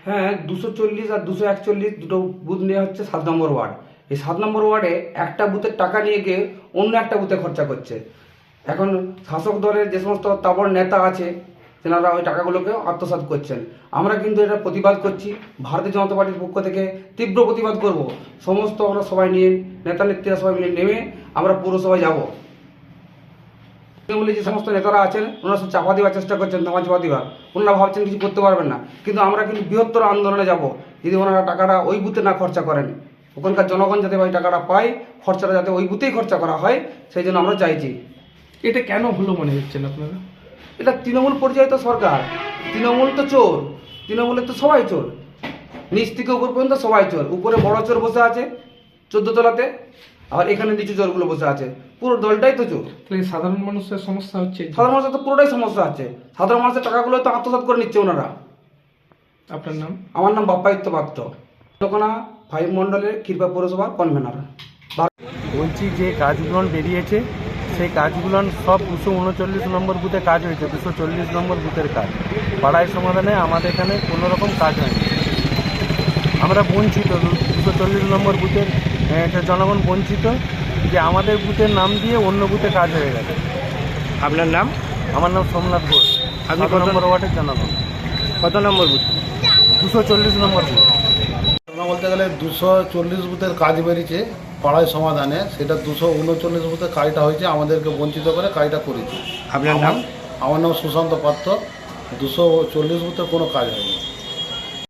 হ্যাঁ, 240 আর 241 দুটো বুথ নেওয়া হচ্ছে 7 নম্বর ওয়ার্ড। এই 7 নম্বর ওয়ার্ডে একটা বুথের টাকা নিয়ে গিয়ে অন্য একটা বুথে খরচা করছে। এখন শাসক দলের যে সমস্ত তাবড় নেতা আছে তেনারা ওই টাকাগুলোকে আত্মসাৎ করছেন। আমরা কিন্তু এটা প্রতিবাদ করছি, ভারতীয় জনতা পার্টির পক্ষ থেকে তীব্র প্রতিবাদ করব। সমস্ত আমরা সবাই নিয়ে নেতা নেত্রীরা সবাই মিলে নেমে আমরা পৌরসভায় যাব। তৃণমূলের যে সমস্ত নেতারা আছেন ওনারা সব চাপা দেওয়ার চেষ্টা করছেন, ধামা চাপা দেওয়ার। ওনারা ভাবছেন কিছু করতে পারবেন না, কিন্তু আমরা কিন্তু বৃহত্তর আন্দোলনে যাব যদি ওনারা টাকাটা ওই বুথে না খরচা করেন। ওখানকার জনগণ যাতে ওই টাকাটা পায়, খরচাটা যাতে ওই বুথেই খরচা করা হয়, সেই জন্য আমরা চাইছি। এটা কেন হলো মনে হচ্ছেন আপনারা? এটা তৃণমূল পরিচালিত সরকার। তৃণমূল তো চোর, তৃণমূলের তো সবাই চোর, নিচ থেকে উপর পর্যন্ত সবাই চোর। উপরে বড় চোর বসে আছে 14 তলাতে, আর এখানে নিচু চোরগুলো বসে আছে। পুরো দলটাই তো চোর। তাহলে সাধারণ মানুষের সমস্যা হচ্ছে। সাধারণ মানুষের তো পুরোটাই সমস্যা আছে। সাধারণ মানুষের টাকাগুলো তো আত্মসাৎ করে নিচ্ছে ওনারা। আপনার নাম? আমার নাম বাপ্পাদিত্য পাত্র, লোকনা 5 মণ্ডলের ক্ষীরপাই পৌরসভার কনভেনার। বলছি যে কাজগুলো বেরিয়েছে সেই কাজগুলো সব 239 নম্বর বুথে কাজ হয়েছে। 240 নম্বর বুথের কাজ পাড়ায় সমাধানে আমাদের এখানে কোনো রকম কাজ হয়নি। আমরা বঞ্চিত, 240 নম্বর বুথের জনগণ বঞ্চিত যে আমাদের বুথের নাম দিয়ে অন্য বুথে কাজ হয়ে গেছে। আপনার নাম? আমার নাম সোমনাথ ঘোষ। আপনি 7 নম্বর ওয়ার্ডের জনগণ। কত নম্বর বুথ? 240 নম্বর বুথ। বলতে গেলে 240 বুথের কাজ বেরিয়েছে পাড়ায় সমাধানে, সেটা 239 বুথের কাজটা হয়েছে, আমাদেরকে বঞ্চিত করে কাজটা করেছে। আপনার নাম? আমার নাম সুশান্ত পাত্র। 240 বুথের কোনো কাজ হয়নি।